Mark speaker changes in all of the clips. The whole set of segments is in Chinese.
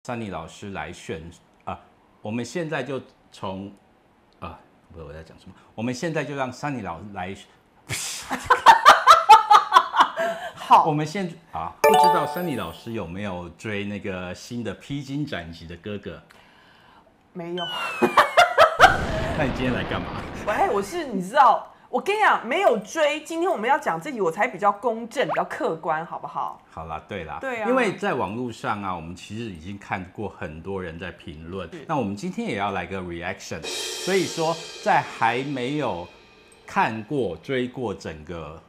Speaker 1: Sunny 老师来选我们现在就从不是我在讲什么？我们现在就让 Sunny 老师来。
Speaker 2: 好，
Speaker 1: 我们不知道 Sunny 老师有没有追那个新的披荆斩棘的哥哥？
Speaker 2: 没有。
Speaker 1: 那你今天来干嘛？
Speaker 2: 你知道。我跟你讲，没有追。今天我们要讲这集，我才比较公正、比较客观，好不好？
Speaker 1: 好啦，对啦，
Speaker 2: 对啊，
Speaker 1: 因为在网络上我们其实已经看过很多人在评论。那我们今天也要来个 reaction， 所以说在还没有看过、追过整个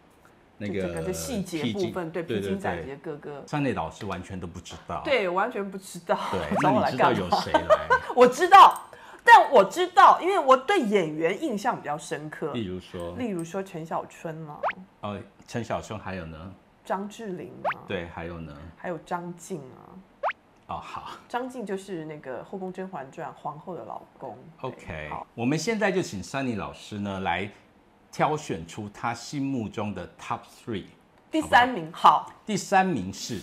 Speaker 1: 那个
Speaker 2: 整个的细节部分，对披荆斩棘的哥哥
Speaker 1: ，Sunny 老师完全都不知道。
Speaker 2: 对，完全不知道。
Speaker 1: 对，那你知道有谁来？
Speaker 2: 我知道。但我知道，因为我对演员印象比较深刻。例如说陈小春嘛。
Speaker 1: 陈小春还有呢？
Speaker 2: 张智霖嘛。
Speaker 1: 对，还有呢？
Speaker 2: 还有张晋啊。
Speaker 1: 好。
Speaker 2: 张晋就是那个《后宫甄嬛传》皇后的老公。
Speaker 1: OK， 我们现在就请 Sunny 老师呢来挑选出他心目中的 Top 3。
Speaker 2: 第3名，好。
Speaker 1: 第3名是，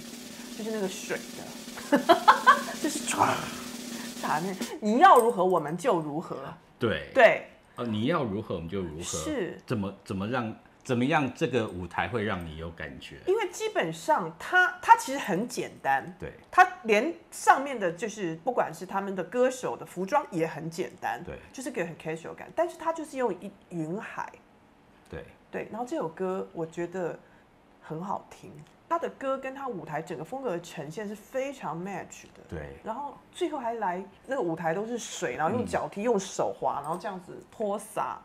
Speaker 2: 就是那个水的，就是唰。你要如何我们就如何。
Speaker 1: 对，你要如何我们就如何。
Speaker 2: 是
Speaker 1: 怎么样这个舞台会让你有感觉？
Speaker 2: 因为基本上它其实很简单。
Speaker 1: 对，
Speaker 2: 它连上面的就是不管是他们的歌手的服装也很简单。
Speaker 1: 对，
Speaker 2: 就是给很 casual 感，但是它就是用云海。对，然后这首歌我觉得很好听。他的歌跟他舞台整个风格的呈现是非常 match 的。
Speaker 1: 对，
Speaker 2: 然后最后还来那个舞台都是水，然后用脚踢、用手滑，然后这样子泼洒，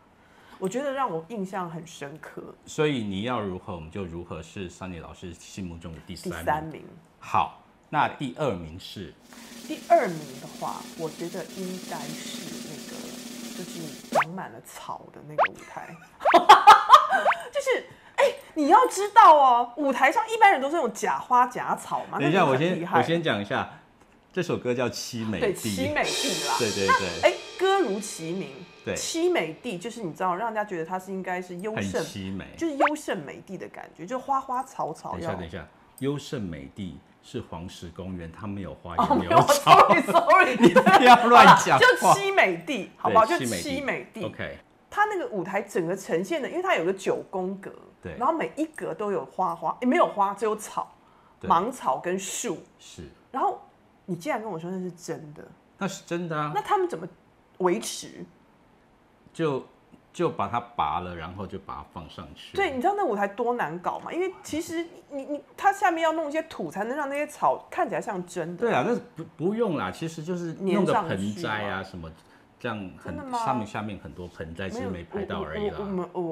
Speaker 2: 我觉得让我印象很深刻。
Speaker 1: 所以你要如何我们就如何是 Sunny 老师心目中的第3名。好，那第2名是？
Speaker 2: 第2名的话，我觉得应该是那个就是长满了草的那个舞台，就是。你要知道哦，舞台上一般人都是用假花假草嘛。
Speaker 1: 等一下，我先讲一下，这首歌叫《凄美地》。
Speaker 2: 对，凄美地啦。
Speaker 1: 对。
Speaker 2: 歌如其名。
Speaker 1: 对。
Speaker 2: 凄美地就是你知道，让人家觉得它是应该是优胜，
Speaker 1: 很凄美，
Speaker 2: 就是优胜美地的感觉，就花花草草。
Speaker 1: 等一下，优胜美地是黄石公园，它没有花也没有草。
Speaker 2: Sorry，
Speaker 1: 你不要乱讲。
Speaker 2: 就凄美地，好不好？就凄美地。
Speaker 1: OK。
Speaker 2: 它那个舞台整个呈现的，因为它有个9宫格。
Speaker 1: 对，
Speaker 2: 然后每一格都有花，也没有花，只有草，芒草跟树。
Speaker 1: 是。然
Speaker 2: 后你既然跟我说那是真的，
Speaker 1: 那是真的啊。
Speaker 2: 那他们怎么维持？
Speaker 1: 就把它拔了，然后就把它放上去。
Speaker 2: 对，你知道那舞台多难搞吗？因为其实它下面要弄一些土，才能让那些草看起来像真的。
Speaker 1: 对啊，那不用啦，其实就是弄个盆栽啊什么。这样下面很多盆栽，其实没拍到而已啦。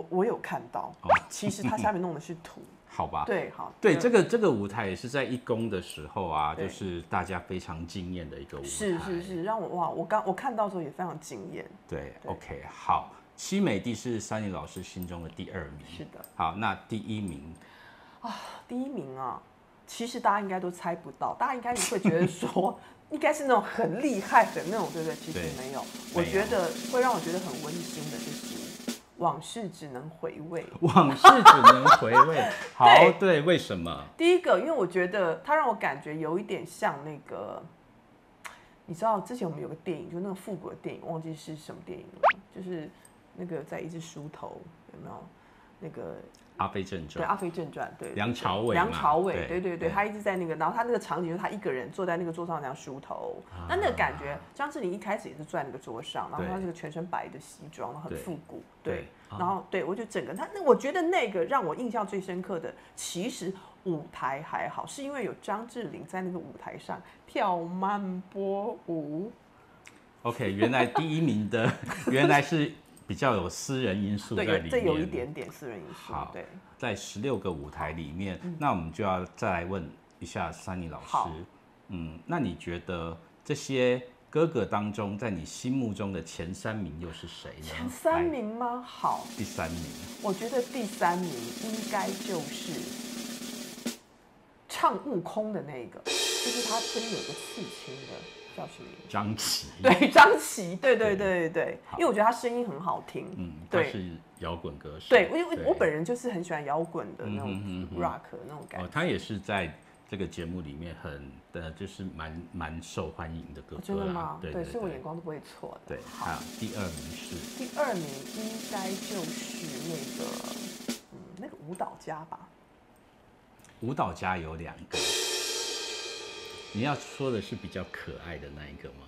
Speaker 2: 我有看到，其实它下面弄的是土。
Speaker 1: 好吧。
Speaker 2: 对，好。
Speaker 1: 对，这个舞台也是在1宫的时候就是大家非常惊艳的一个舞台。
Speaker 2: 是，让我看到的时候也非常惊艳。
Speaker 1: 对 ，OK， 好，凄美地是Sunny老师心中的第2名。
Speaker 2: 是的。
Speaker 1: 好，那第1名
Speaker 2: 第1名其实大家应该都猜不到，大家应该会觉得说。应该是那种很厉害的那种，对不对？其实没有，我觉得会让我觉得很温馨的，就是往事只能回味。
Speaker 1: 往事只能回味。好，对，为什么？
Speaker 2: 第一个，因为我觉得它让我感觉有一点像那个，你知道之前我们有个电影，就那个复古的电影，忘记是什么电影了，就是那个在一只梳头，有没有？那个。
Speaker 1: 阿飞正传。
Speaker 2: 对，阿飞正传，对。
Speaker 1: 梁朝伟。
Speaker 2: 对，他一直在那个，然后他那个场景就是他一个人坐在那个桌上那样梳头，那个感觉，张智霖一开始也是坐在那个桌上，然后他这个全身白的西装，然后很复古，对。然后对我就整个我觉得那个让我印象最深刻的，其实舞台还好，是因为有张智霖在那个舞台上跳慢波舞。
Speaker 1: OK， 原来第1名的原来是。比较有私人因素在里面，
Speaker 2: 对，这有一点点私人因素。
Speaker 1: 好，
Speaker 2: 对，
Speaker 1: 在16个舞台里面，那我们就要再来问一下Sunny老师。那你觉得这些哥哥当中，在你心目中的前3名又是谁呢？
Speaker 2: 前3名吗？好，
Speaker 1: 第3名，
Speaker 2: 我觉得第3名应该就是唱悟空的那个，就是他身边有个刺青的。叫什么名字？
Speaker 1: 张琪。
Speaker 2: 对，张琪，对，因为我觉得他声音很好听。
Speaker 1: 他是摇滚歌手。
Speaker 2: 对，我本人就是很喜欢摇滚的那种 rock 那种感觉。
Speaker 1: 他也是在这个节目里面就是蛮受欢迎的歌
Speaker 2: 真的吗？
Speaker 1: 对，
Speaker 2: 所以我眼光都不会错的。
Speaker 1: 对，好，第2名是？
Speaker 2: 第2名应该就是那个舞蹈家吧。
Speaker 1: 舞蹈家有2个，你要说的是比较可爱的那一个吗？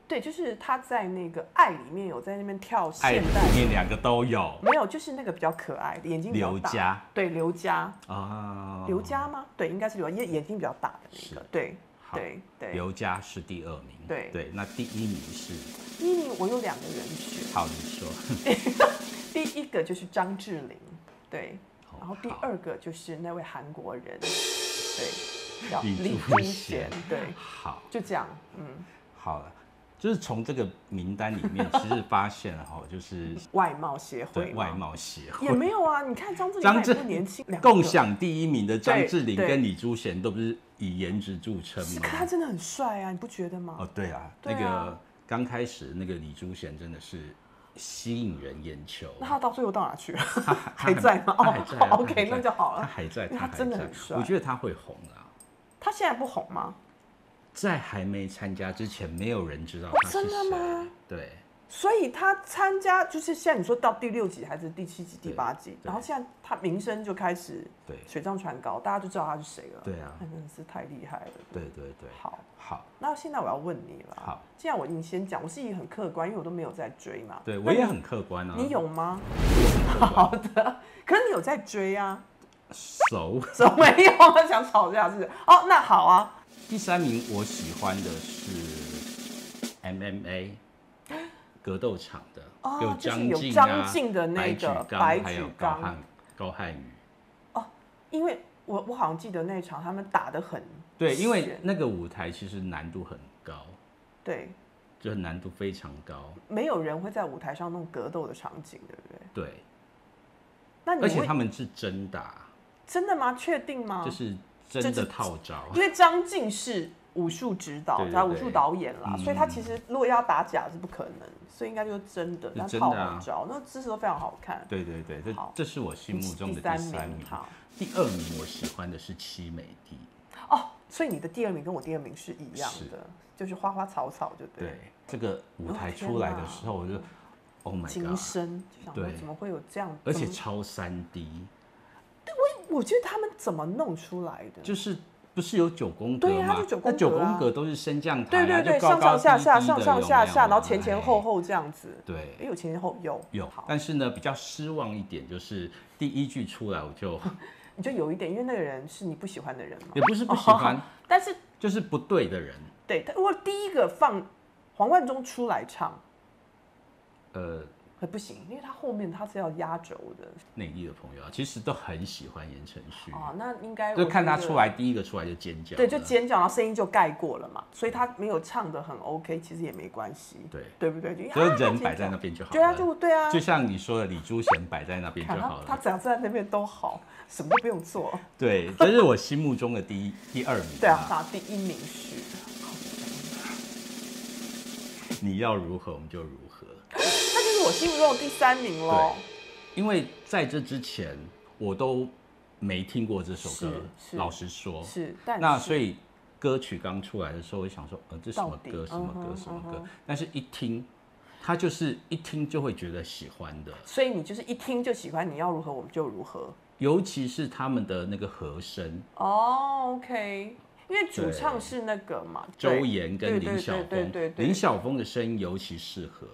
Speaker 2: 对，就是他在那个《爱》里面有在那边跳现代。
Speaker 1: 爱里面2个都有。
Speaker 2: 没有，就是那个比较可爱的，眼睛比较大。
Speaker 1: 刘佳。
Speaker 2: 对，刘佳。
Speaker 1: 哦。
Speaker 2: 刘佳吗？对，应该是刘佳，眼睛比较大的那个。对。对。
Speaker 1: 刘佳是第2名。对。那第1名是？
Speaker 2: 第1名我有2个人选。
Speaker 1: 好，你说。
Speaker 2: 第1个就是张智霖，对。然后第2个就是那位韩国人，对，叫李朱贤，对。
Speaker 1: 好。
Speaker 2: 就这样，
Speaker 1: 好了。就是从这个名单里面，其实发现哈，就是
Speaker 2: 外貌协会，
Speaker 1: 外貌协会
Speaker 2: 也没有啊。你看张智霖不年轻，
Speaker 1: 共享第1名的张智霖跟李朱贤都不是以颜值著称吗？
Speaker 2: 可他真的很帅啊，你不觉得吗？
Speaker 1: 哦，对啊，那个刚开始那个李朱贤真的是吸引人眼球。
Speaker 2: 那他到最后到哪去了？还在吗？
Speaker 1: 他还在。
Speaker 2: OK， 那就好了。
Speaker 1: 他还在，
Speaker 2: 他真的很帅。
Speaker 1: 我觉得他会红啊。
Speaker 2: 他现在不红吗？
Speaker 1: 在还没参加之前，没有人知道他是谁。
Speaker 2: 真的吗？
Speaker 1: 对。
Speaker 2: 所以他参加，就是现在你说到第6集还是第7集、第8集，然后现在他名声就开始水涨船高，大家就知道他是谁了。
Speaker 1: 对啊，
Speaker 2: 真的是太厉害了。
Speaker 1: 对。好，
Speaker 2: 那现在我要问你了。
Speaker 1: 好，
Speaker 2: 既然我已经先讲，我是很客观，因为我都没有在追嘛。
Speaker 1: 对，我也很客观啊。
Speaker 2: 你有吗？好的，可是你有在追啊。
Speaker 1: 熟
Speaker 2: 没有，他想吵架是不是？哦，那好啊。
Speaker 1: 第3名我喜欢的是 MMA 格斗场的，有张晋的那个白举纲，还有高汉宇。
Speaker 2: 哦，因为我好像记得那场他们打得很
Speaker 1: 对，因为那个舞台其实难度很高，
Speaker 2: 对，
Speaker 1: 就是难度非常高，
Speaker 2: 没有人会在舞台上弄格斗的场景，对不对？
Speaker 1: 对。
Speaker 2: 那
Speaker 1: 而且他们是真打。
Speaker 2: 真的吗？确定吗？
Speaker 1: 就是真的套招，
Speaker 2: 因为张晋是武术指导，他武术导演啦，所以他其实如果要打假是不可能，所以应该就是真的，那套好招，那姿势都非常好看。
Speaker 1: 对，这是我心目中的第3名。第2名我喜欢的是戚美帝。
Speaker 2: 哦，所以你的第2名跟我第2名是一样的，就是花花草草，就对。
Speaker 1: 对，这个舞台出来的时候，我就 Oh my God，
Speaker 2: 惊声，就想说怎么会有这样，
Speaker 1: 而且超3D。
Speaker 2: 我觉得他们怎么弄出来的？
Speaker 1: 就是不是有9宫格吗？
Speaker 2: 对啊，就9宫格。
Speaker 1: 那9宫格都是升降台，
Speaker 2: 对，
Speaker 1: 上
Speaker 2: 上下下，上上下下，然后前前后后这样子。
Speaker 1: 对，
Speaker 2: 有前前后有。
Speaker 1: 但是呢，比较失望一点就是第1句出来我就
Speaker 2: 你就有一点，因为那个人是你不喜欢的人嘛。
Speaker 1: 也不是不喜欢，
Speaker 2: 但是
Speaker 1: 就是不对的人。
Speaker 2: 对，如果第1个放黄贯中出来唱，不行，因为他后面他是要压轴的。内
Speaker 1: 地的朋友其实都很喜欢言承旭
Speaker 2: 那应该
Speaker 1: 就看他出来第1个出来就尖叫，
Speaker 2: 对，就尖叫，然后声音就盖过了嘛，所以他没有唱得很 OK，其实也没关系，对不对？
Speaker 1: 就人摆在那边就好了。
Speaker 2: 对啊，
Speaker 1: 就像你说的，李朱贤摆在那边就好了，
Speaker 2: 他只要站在那边都好，什么都不用做。
Speaker 1: 对，这是我心目中的第2名。
Speaker 2: 对啊，第1名是
Speaker 1: 你要如何我们就如何。
Speaker 2: 那就是我心目中的第3名咯。
Speaker 1: 因为在这之前我都没听过这首歌，老实说那所以歌曲刚出来的时候，我想说，这什么歌？什么歌？什么歌？但是一听，他就是一听就会觉得喜欢的。
Speaker 2: 所以你就是一听就喜欢，你要如何我们就如何。
Speaker 1: 尤其是他们的那个和声。
Speaker 2: OK。因为主唱是那个嘛，
Speaker 1: 周岩跟林晓峰，林晓峰的声音尤其适合。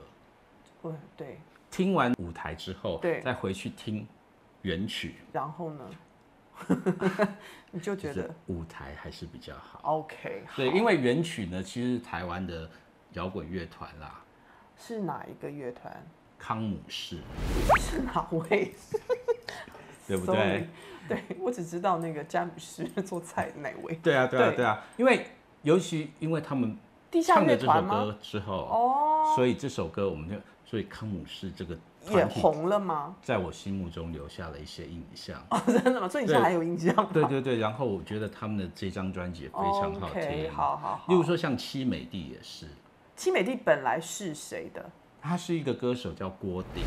Speaker 2: 对。
Speaker 1: 听完舞台之后，再回去听原曲，
Speaker 2: 然后呢，你就觉得
Speaker 1: 舞台还是比较好。
Speaker 2: OK，
Speaker 1: 对，因为原曲呢，其实台湾的摇滚乐团啦。
Speaker 2: 是哪一个乐团？
Speaker 1: 康姆士。
Speaker 2: 是哪位？
Speaker 1: 对不对？
Speaker 2: 对，我只知道那个詹姆士做菜的那位。
Speaker 1: 对啊，因为尤其因为他们唱了这首歌之后，所以这首歌所以康姆士这个
Speaker 2: 也红了吗？
Speaker 1: 在我心目中留下了一些印象。
Speaker 2: 真的吗？所以你现在还有印象吗？
Speaker 1: 对，然后我觉得他们的这张专辑也非常好听。
Speaker 2: 好。
Speaker 1: 例如说像戚美帝也是。
Speaker 2: 戚美帝本来是谁的？
Speaker 1: 他是一个歌手叫郭顶。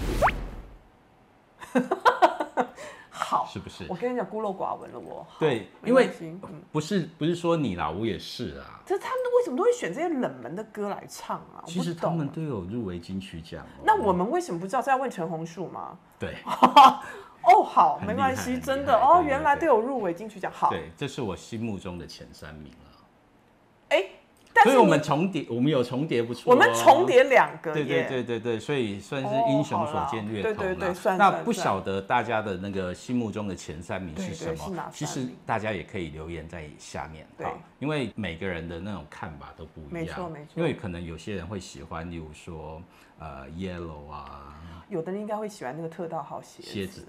Speaker 2: 好，
Speaker 1: 是不是？
Speaker 2: 我跟你讲，孤陋寡闻了我。
Speaker 1: 对，因为不是说你啦，我也是啊。
Speaker 2: 这他们为什么都会选这些冷门的歌来唱啊？
Speaker 1: 其实他们都有入围金曲奖。
Speaker 2: 那我们为什么不知道？是要问陈红树吗？
Speaker 1: 对。
Speaker 2: 哦，好，没关系，真的哦，原来都有入围金曲奖。好，
Speaker 1: 对，这是我心目中的前3名了。
Speaker 2: 哎。
Speaker 1: 所以我们重叠，我们有重叠不错。
Speaker 2: 我们重叠2个耶。
Speaker 1: 对，所以算是英雄所见略同啦。
Speaker 2: 对，算。
Speaker 1: 那不晓得大家的那个心目中的前3名是什么？其实大家也可以留言在下面，对，因为每个人的那种看法都不一样。
Speaker 2: 没错。
Speaker 1: 因为可能有些人会喜欢，例如说Yellow 啊。
Speaker 2: 有的人应该会喜欢那个特大号鞋子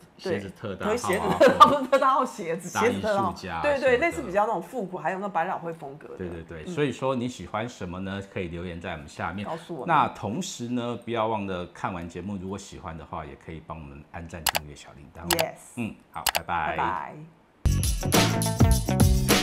Speaker 1: 特大号，
Speaker 2: 鞋子特大号，特大号鞋子，
Speaker 1: 大艺术家，
Speaker 2: 对，类似比较那种复古，还有那百老汇风格的。
Speaker 1: 对，所以说你喜欢什么呢？可以留言在我们下面
Speaker 2: 告诉我。
Speaker 1: 那同时呢，不要忘了看完节目，如果喜欢的话，也可以帮我们按赞、订阅小铃铛。
Speaker 2: Yes，
Speaker 1: 好，拜拜。
Speaker 2: 拜拜。